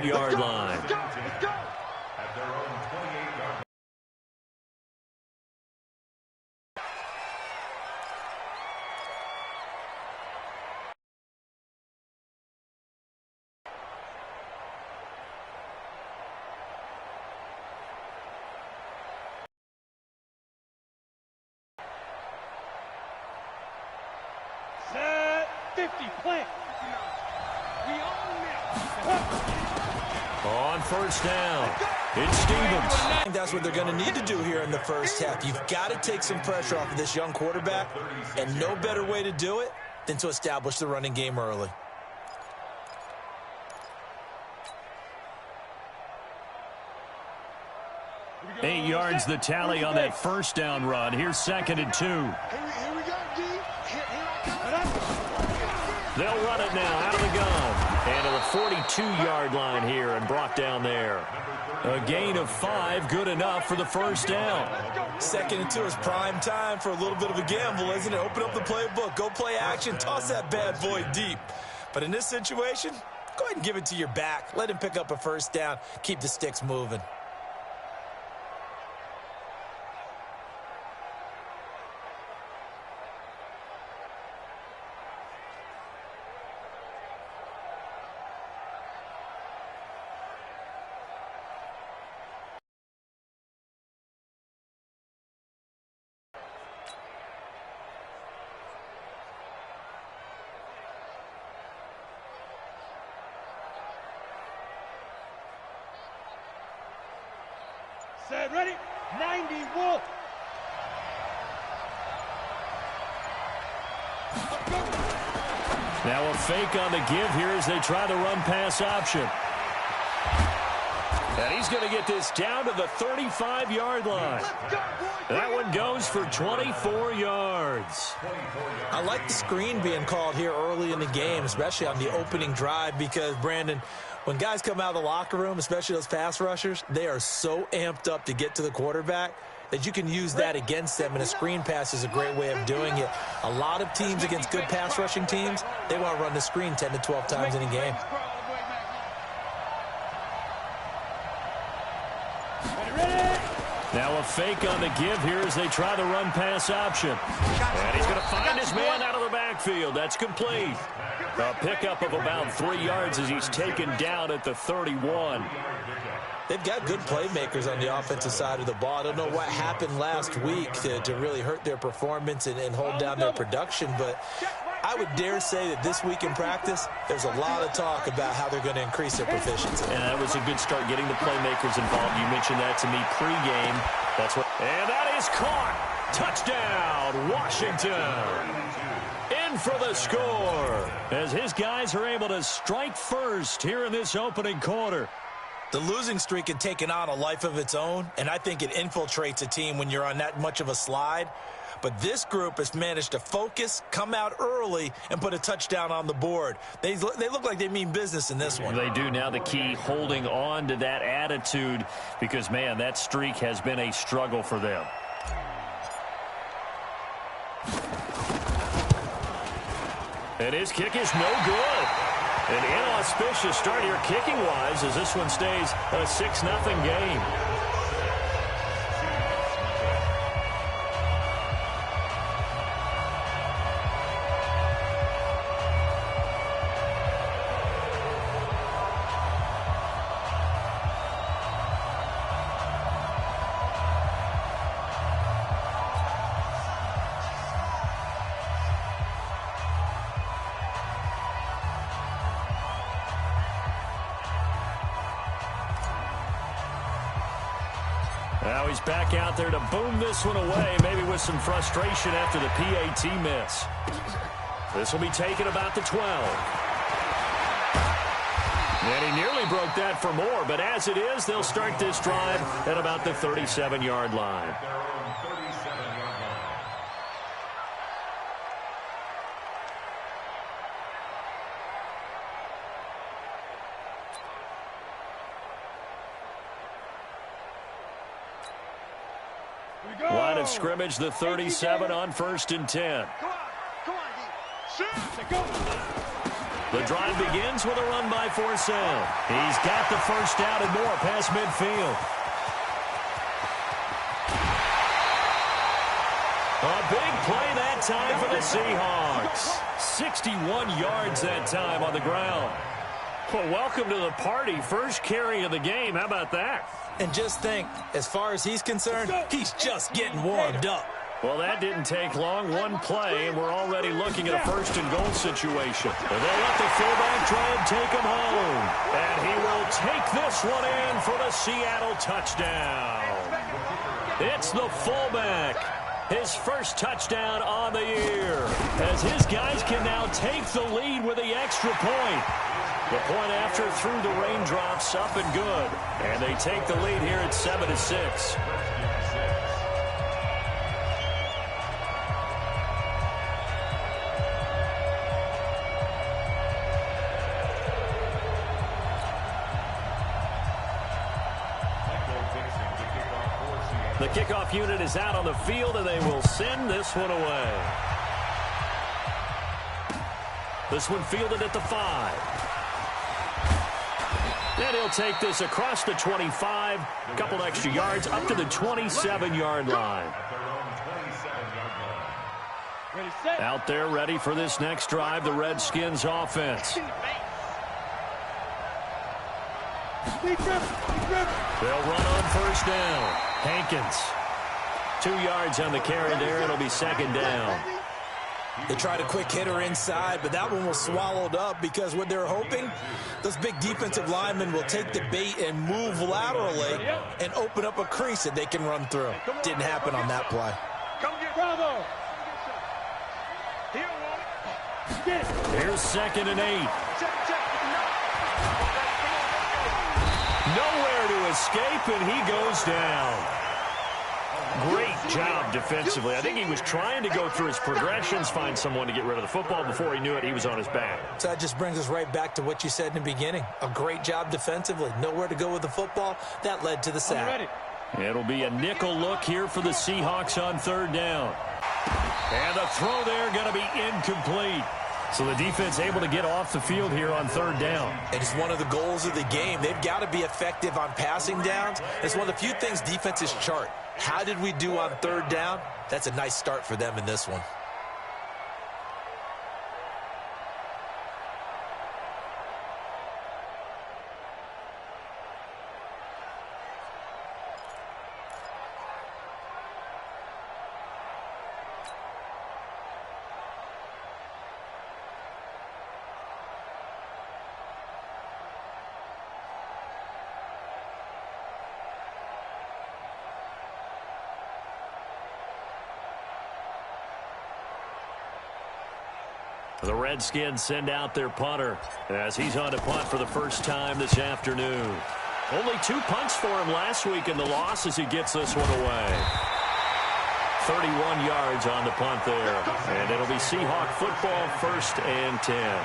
28-yard line. Let's go. At their own 28-yard. Set 50, plant. We own now. On first down, it's Stevens. I think that's what they're going to need to do here in the first half. You've got to take some pressure off of this young quarterback, and no better way to do it than to establish the running game early. Eight yards the tally on that first down run. Here's 2nd and 2. Here we go, D. Here I come. They'll run it now out of the gun. And to the 42-yard line here and brought down there. A gain of 5, good enough for the first down. 2nd and 2 is prime time for a little bit of a gamble, isn't it? Open up the playbook, go play action, toss that bad boy deep. But in this situation, go ahead and give it to your back. Let him pick up a first down. Keep the sticks moving. Set, ready, 90, Wolf. Now a fake on the give here as they try the run-pass option. And he's going to get this down to the 35-yard line. That one goes for 24 yards. I like the screen being called here early in the game, especially on the opening drive, because, Brandon, when guys come out of the locker room, especially those pass rushers, they are so amped up to get to the quarterback that you can use that against them, and a screen pass is a great way of doing it. A lot of teams against good pass rushing teams, they want to run the screen 10 to 12 times in a game. Now a fake on the give here as they try the run-pass option. And he's going to find his man out of the backfield. That's complete. A pickup of about 3 yards as he's taken down at the 31. They've got good playmakers on the offensive side of the ball. I don't know what happened last week to really hurt their performance and hold down their production, but I would dare say that this week in practice, there's a lot of talk about how they're going to increase their proficiency. And that was a good start getting the playmakers involved. You mentioned that to me pregame. That's what. And that is caught. Touchdown, Washington. In for the score as his guys are able to strike first here in this opening quarter. The losing streak had taken on a life of its own, and I think it infiltrates a team when you're on that much of a slide. But this group has managed to focus, come out early, and put a touchdown on the board. They look like they mean business in this one. They do. Now the key, holding on to that attitude, because, man, that streak has been a struggle for them. And his kick is no good. An inauspicious start here kicking-wise as this one stays a 6-0 game. Now he's back out there to boom this one away, maybe with some frustration after the PAT miss. This will be taken about the 12. And he nearly broke that for more, but as it is, they'll start this drive at about the 37-yard line. Line of scrimmage, the 37 on 1st and 10. Come on, D. Shoot. Go. The drive begins with a run by Forsell. He's got the first down and more past midfield. A big play that time for the Seahawks. 61 yards that time on the ground. Well, welcome to the party. First carry of the game. How about that? And just think, as far as he's concerned, he's just getting warmed up. Well, that didn't take long. One play, and we're already looking at a first-and-goal situation. And they'll let the fullback try and take him home. And he will take this one in for the Seattle touchdown. It's the fullback. His first touchdown on the year. As his guys can now take the lead with the extra point. The point after through the raindrops, up and good. And they take the lead here at 7-6. The kickoff unit is out on the field, and they will send this one away. This one fielded at the 5. And he'll take this across the 25, a couple extra yards, up to the 27-yard line. Out there ready for this next drive, the Redskins offense. They'll run on first down. Hankins. 2 yards on the carry there. It'll be second down. They tried a quick hitter inside, but that one was swallowed up because what they're hoping, those big defensive linemen will take the bait and move laterally and open up a crease that they can run through. Didn't happen on that play. Bravo. Here's 2nd and 8. Nowhere to escape, and he goes down. Great job defensively. I think he was trying to go through his progressions, find someone to get rid of the football. Before he knew it, he was on his back. So that just brings us right back to what you said in the beginning. A great job defensively. Nowhere to go with the football. That led to the sack. It'll be a nickel look here for the Seahawks on third down. And the throw there going to be incomplete. So the defense able to get off the field here on third down. And it's one of the goals of the game. They've got to be effective on passing downs. It's one of the few things defenses chart. How did we do on third down? That's a nice start for them in this one. The Redskins send out their punter as he's on to punt for the first time this afternoon. Only 2 punts for him last week in the loss as he gets this one away. 31 yards on the punt there. And it'll be Seahawk football, 1st and 10.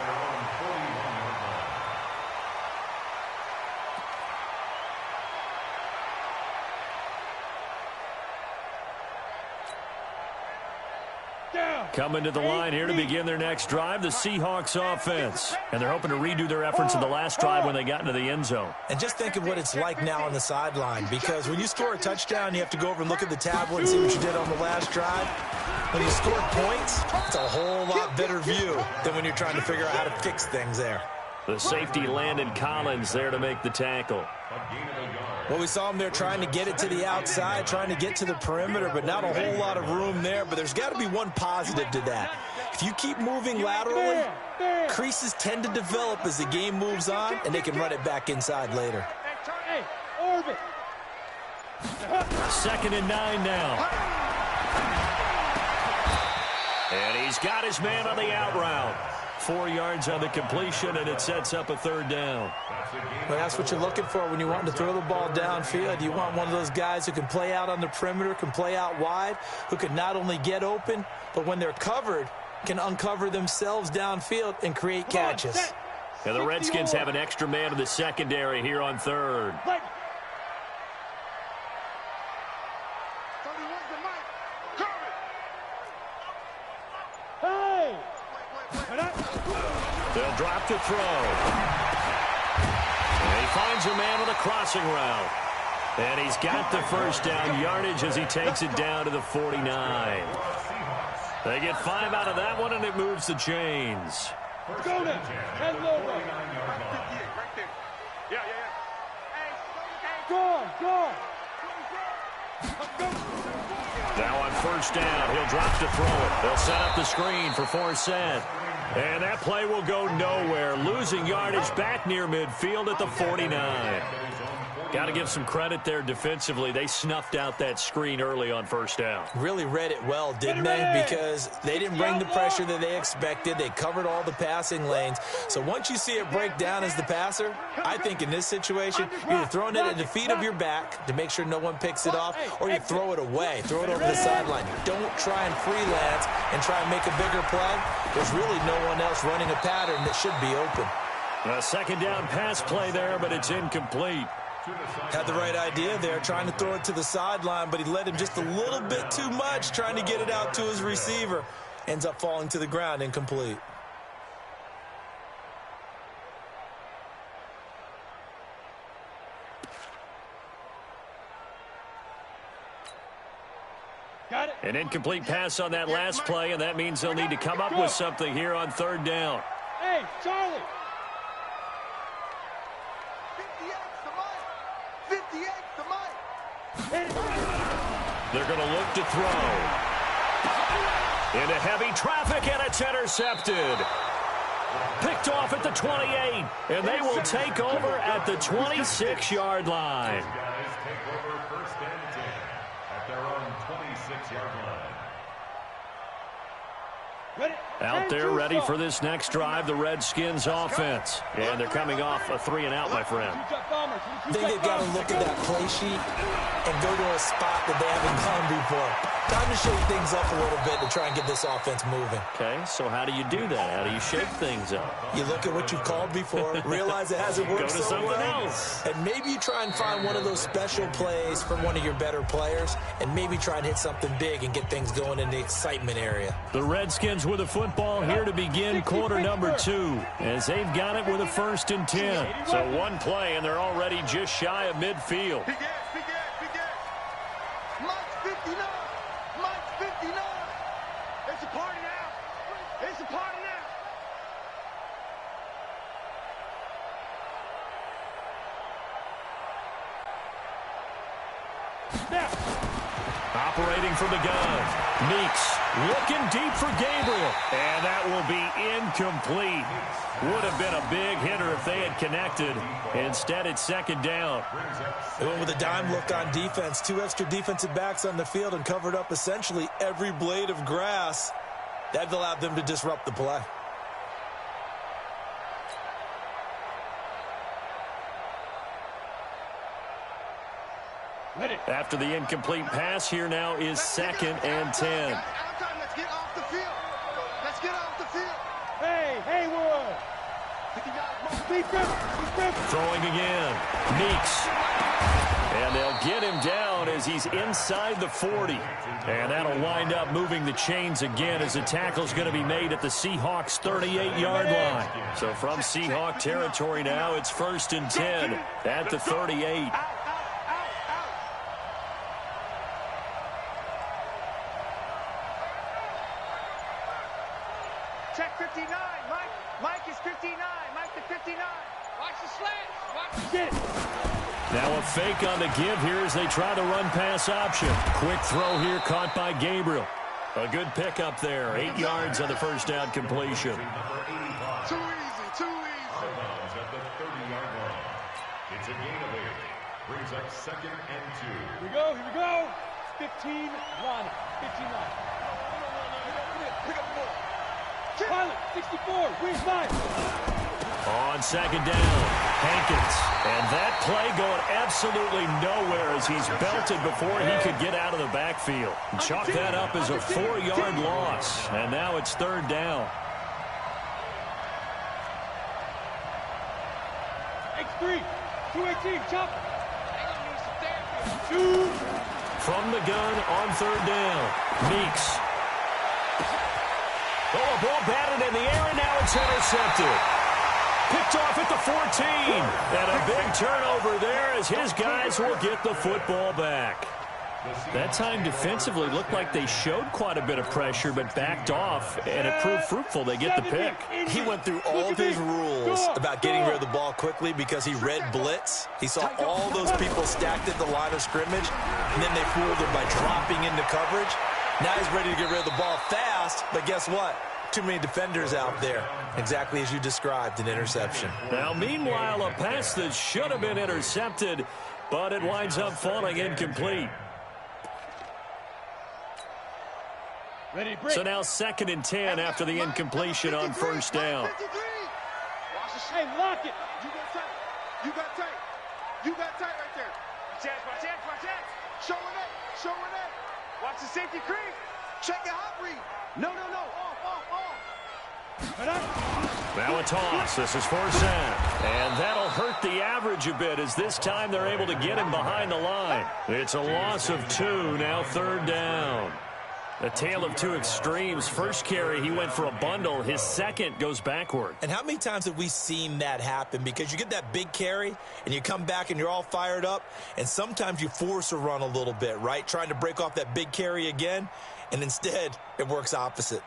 Coming to the line here to begin their next drive, the Seahawks offense. And they're hoping to redo their efforts in the last drive when they got into the end zone. And just think of what it's like now on the sideline, because when you score a touchdown, you have to go over and look at the tablet and see what you did on the last drive. When you scored points, it's a whole lot better view than when you're trying to figure out how to fix things there. The safety Landon Collins there to make the tackle. Well, we saw him there trying to get it to the outside, trying to get to the perimeter, but not a whole lot of room there. But there's got to be one positive to that. If you keep moving laterally, creases tend to develop as the game moves on, and they can run it back inside later. Second and 9 now. And he's got his man on the out route. 4 yards on the completion, and it sets up a third down. Well, that's what you're looking for when you want to throw the ball downfield. You want one of those guys who can play out on the perimeter, can play out wide, who can not only get open, but when they're covered, can uncover themselves downfield and create catches. And the Redskins have an extra man in the secondary here on third. They'll drop to throw. And he finds a man with a crossing route. And he's got the first down yardage as he takes it down to the 49. They get 5 out of that one, and it moves the chains. Go now. And low right. Right there. Yeah. Go. Now on first down, he'll drop to throw it. They'll set up the screen for Forsett. And that play will go nowhere, losing yardage back near midfield at the 49. Got to give some credit there defensively. They snuffed out that screen early on first down. Really read it well, didn't they? Because they didn't bring the pressure that they expected. They covered all the passing lanes. So once you see it break down as the passer, I think in this situation, you're either throwing it at the feet of your back to make sure no one picks it off, or you throw it away, throw it over the sideline. Don't try and freelance and try and make a bigger play. There's really no one else running a pattern that should be open. A second down pass play there, but it's incomplete. Had the right idea there, trying to throw it to the sideline, but he led him just a little bit too much, trying to get it out to his receiver. Ends up falling to the ground, incomplete. Got it. An incomplete pass on that last play, and that means they'll need to come up with something here on third down. Hey, Charlie. 58 to Mike. They're going to look to throw. Into heavy traffic, and it's intercepted. Picked off at the 28, and they will take over at the 26-yard line. Guys take over first and 10 at their own 26-yard line. Out there ready for this next drive, the Redskins offense. And they're coming off a 3-and-out, my friend. I think they've got to look at that play sheet and go to a spot that they haven't gone before. Time to shake things up a little bit to try and get this offense moving. Okay, so how do you do that? How do you shake things up? You look at what you've called before, realize it hasn't worked Go to so something well, else. and maybe you try and find one of those special plays from one of your better players, and maybe try and hit something big and get things going in the excitement area. The Redskins with a football here to begin quarter number 2, as they've got it with a 1st and 10. So one play, and they're already just shy of midfield. Big ass. Mike's 59. Mike's 59. It's a party now. It's a party now. Operating from the gun, Meeks looking deep for Gabriel, and that will be incomplete. Would have been a big hitter if they had connected. Instead, it's second down. They went with a dime look on defense. 2 extra defensive backs on the field and covered up essentially every blade of grass. That allowed them to disrupt the play. After the incomplete pass, here now is 2nd and 10. Let's get off the field. Let's get off the field. Hey, Haywood. Throwing again. Meeks. And they'll get him down as he's inside the 40. And that'll wind up moving the chains again as the tackle's going to be made at the Seahawks' 38-yard line. So from Seahawk territory now, it's 1st and 10 at the 38. Check 59. Mike is 59. Mike to 59. Watch the slant. Get it. Now a fake on the give here as they try the run-pass option. Quick throw here caught by Gabriel. A good pickup there. 8 yards on the first down completion. Too easy. At the 30-yard line. It's a gain of 8. Brings up 2nd and 2. Here we go. 15 Ronnie. 15 Ronnie. Pick up the ball. Pilot, 64. Where's mine? On second down, Hankins. And that play going absolutely nowhere as he's belted before he could get out of the backfield. Chalk that up as a 4-yard loss. And now it's 3rd down. X3. 218. Chop. Two. From the gun on 3rd down, Meeks. Oh, a ball batted in the air, and now it's intercepted. Picked off at the 14. And a big turnover there as his guys will get the football back. That time defensively looked like they showed quite a bit of pressure but backed off, and it proved fruitful. They get the pick. He went through all of his rules about getting rid of the ball quickly because he read blitz. He saw all those people stacked at the line of scrimmage, and then they fooled him by dropping into coverage. Now he's ready to get rid of the ball fast, but guess what? Too many defenders out there. Exactly as you described, an interception. Now, meanwhile, a pass that should have been intercepted, but it winds up falling incomplete. So now 2nd and 10 after the incompletion on first down. Hey, lock it. You got tight. You got tight right there. Watch out. Showing up. Watch the safety creep. Check your hot read. No. Off. Now a toss. This is 4th down. And that'll hurt the average a bit as this time they're able to get him behind the line. It's a loss of 2, now 3rd down. A tale of two extremes. First carry, he went for a bundle. His second goes backward. And how many times have we seen that happen? Because you get that big carry, and you come back, and you're all fired up, and sometimes you force a run a little bit, right? Trying to break off that big carry again, and instead, it works opposite.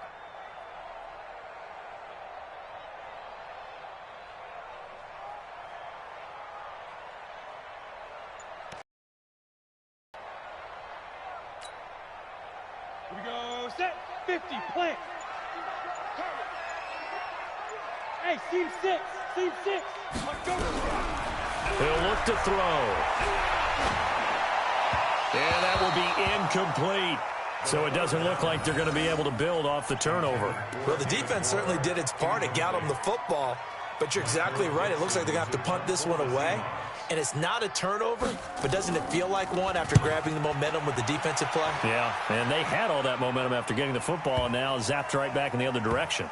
Here we go. Set. 50. Plant. Hey, seam 6. Seam 6. Let's go. He'll look to throw. And that will be incomplete. So it doesn't look like they're going to be able to build off the turnover. Well, the defense certainly did its part. It got them the football. But you're exactly right. It looks like they're going to have to punt this one away. And it's not a turnover, but doesn't it feel like one after grabbing the momentum with the defensive play? Yeah, and they had all that momentum after getting the football, and now zapped right back in the other direction.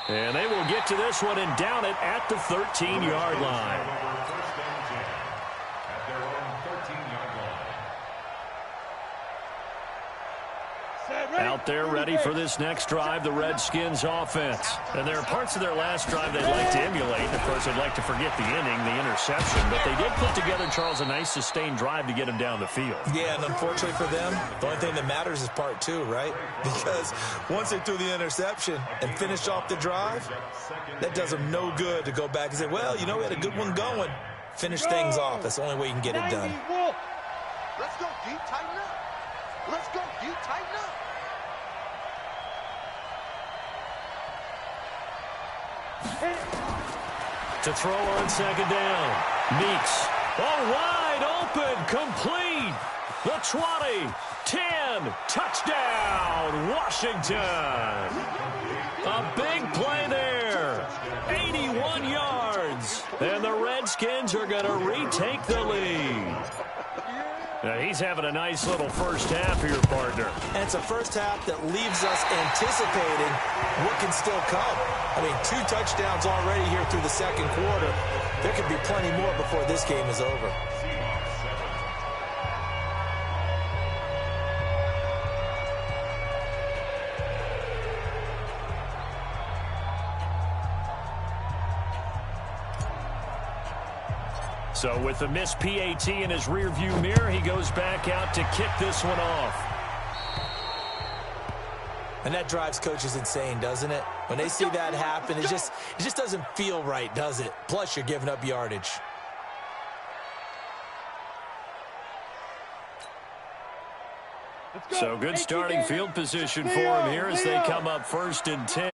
And they will get to this one and down it at the 13-yard line. At their own 13-yard line. Out there ready for this next drive, the Redskins offense. And there are parts of their last drive they'd like to emulate. Of course, they'd like to forget the inning, the interception. But they did put together, Charles, a nice sustained drive to get him down the field. Yeah, and unfortunately for them, the only thing that matters is part 2, right? Because once they threw the interception and finished off the drive, that does them no good to go back and say, well, you know, we had a good one going. Finish things off. That's the only way you can get it done. Let's go, D. Tighten up. Let's go, D. Tighten up. To throw on 2nd down. Meeks. Oh, wide open. Complete. The 20. 10. Touchdown. Washington. A big play there. 81 yards. And the Redskins are going to retake the lead. Now he's having a nice little first half here, partner. And it's a first half that leaves us anticipating what can still come. I mean, 2 touchdowns already here through the second quarter. There could be plenty more before this game is over. So with the missed PAT in his rearview mirror, he goes back out to kick this one off. And that drives coaches insane, doesn't it? When they see that happen, it just doesn't feel right, does it? Plus, you're giving up yardage. So good starting field position for him here as they come up 1st and 10.